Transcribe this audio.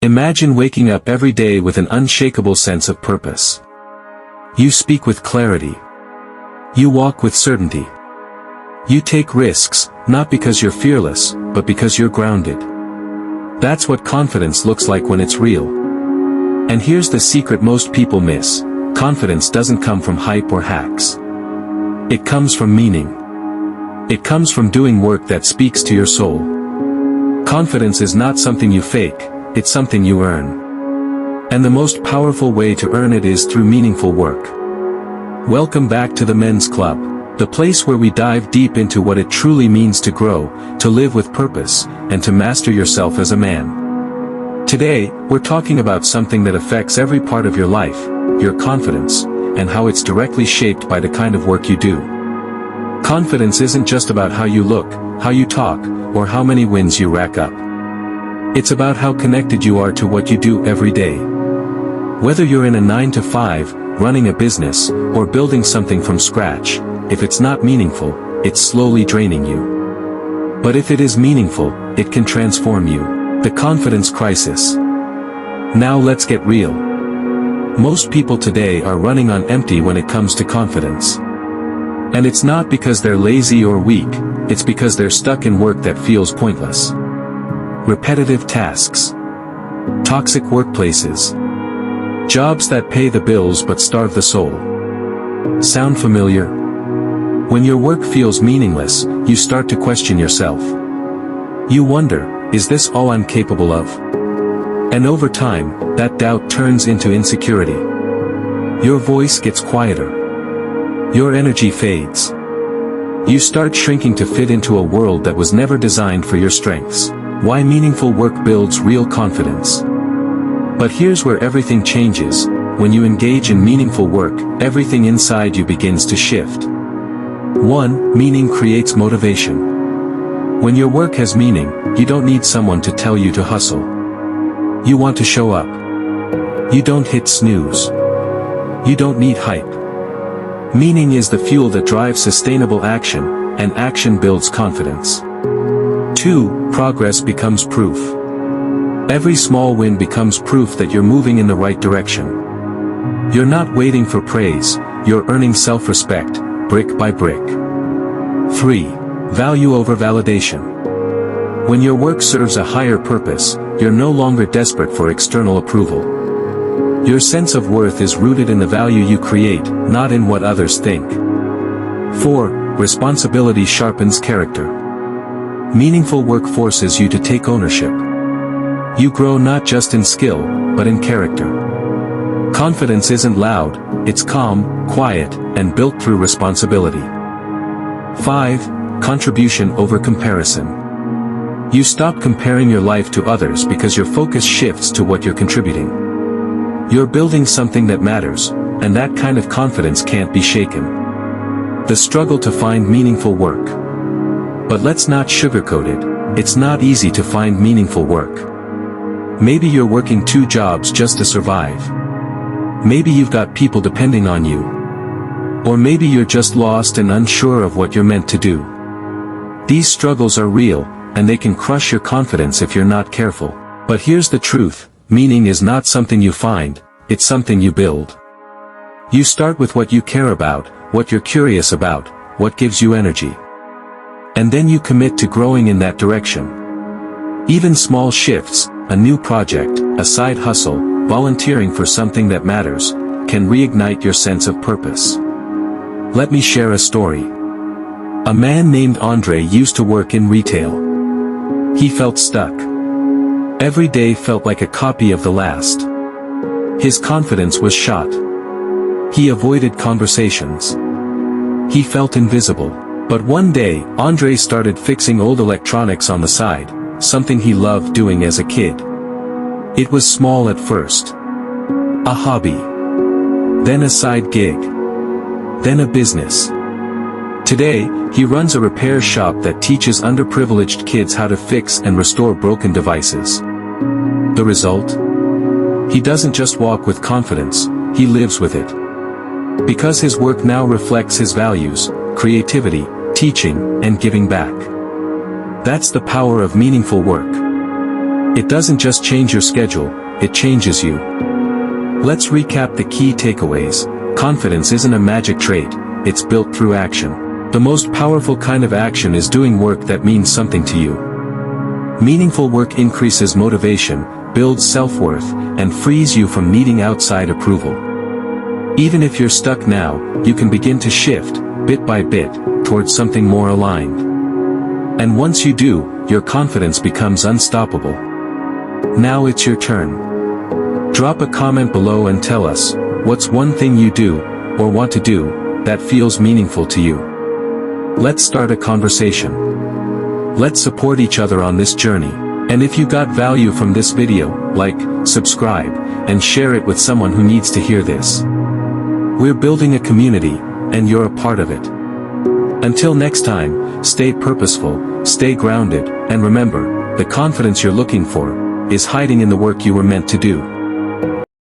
Imagine waking up every day with an unshakable sense of purpose. You speak with clarity. You walk with certainty. You take risks, not because you're fearless, but because you're grounded. That's what confidence looks like when it's real. And here's the secret most people miss. Confidence doesn't come from hype or hacks. It comes from meaning. It comes from doing work that speaks to your soul. Confidence is not something you fake, it's something you earn. And the most powerful way to earn it is through meaningful work. Welcome back to the Men's Club, the place where we dive deep into what it truly means to grow, to live with purpose, and to master yourself as a man. Today, we're talking about something that affects every part of your life, your confidence, and how it's directly shaped by the kind of work you do. Confidence isn't just about how you look, how you talk, or how many wins you rack up. It's about how connected you are to what you do every day. Whether you're in a 9-to-5, running a business, or building something from scratch, if it's not meaningful, it's slowly draining you. But if it is meaningful, it can transform you. The confidence crisis. Now let's get real. Most people today are running on empty when it comes to confidence. And it's not because they're lazy or weak, it's because they're stuck in work that feels pointless. Repetitive tasks. Toxic workplaces. Jobs that pay the bills but starve the soul. Sound familiar? When your work feels meaningless, you start to question yourself. You wonder, is this all I'm capable of? And over time, that doubt turns into insecurity. Your voice gets quieter. Your energy fades. You start shrinking to fit into a world that was never designed for your strengths. Why meaningful work builds real confidence. But here's where everything changes. When you engage in meaningful work, everything inside you begins to shift. 1. Meaning creates motivation. When your work has meaning, you don't need someone to tell you to hustle. You want to show up. You don't hit snooze. You don't need hype. Meaning is the fuel that drives sustainable action, and action builds confidence. 2. Progress becomes proof. Every small win becomes proof that you're moving in the right direction. You're not waiting for praise, you're earning self-respect, brick by brick. 3. Value over validation. When your work serves a higher purpose, you're no longer desperate for external approval. Your sense of worth is rooted in the value you create, not in what others think. 4. Responsibility sharpens character. Meaningful work forces you to take ownership. You grow not just in skill, but in character. Confidence isn't loud, it's calm, quiet, and built through responsibility. 5. Contribution over comparison. You stop comparing your life to others because your focus shifts to what you're contributing. You're building something that matters, and that kind of confidence can't be shaken. The struggle to find meaningful work. But let's not sugarcoat it, it's not easy to find meaningful work. Maybe you're working 2 jobs just to survive. Maybe you've got people depending on you. Or maybe you're just lost and unsure of what you're meant to do. These struggles are real, and they can crush your confidence if you're not careful. But here's the truth, meaning is not something you find, it's something you build. You start with what you care about, what you're curious about, what gives you energy. And then you commit to growing in that direction. Even small shifts, a new project, a side hustle, volunteering for something that matters, can reignite your sense of purpose. Let me share a story. A man named Andre used to work in retail. He felt stuck. Every day felt like a copy of the last. His confidence was shot. He avoided conversations. He felt invisible. But one day, Andre started fixing old electronics on the side, something he loved doing as a kid. It was small at first. A hobby. Then a side gig. Then a business. Today, he runs a repair shop that teaches underprivileged kids how to fix and restore broken devices. The result? He doesn't just walk with confidence, he lives with it. Because his work now reflects his values, creativity, teaching, and giving back. That's the power of meaningful work. It doesn't just change your schedule, it changes you. Let's recap the key takeaways. Confidence isn't a magic trait, it's built through action. The most powerful kind of action is doing work that means something to you. Meaningful work increases motivation, builds self-worth, and frees you from needing outside approval. Even if you're stuck now, you can begin to shift, bit by bit, towards something more aligned. And once you do, your confidence becomes unstoppable. Now it's your turn. Drop a comment below and tell us, what's one thing you do, or want to do, that feels meaningful to you? Let's start a conversation. Let's support each other on this journey. And if you got value from this video, like, subscribe, and share it with someone who needs to hear this. We're building a community, and you're a part of it. Until next time, stay purposeful, stay grounded, and remember, the confidence you're looking for is hiding in the work you were meant to do.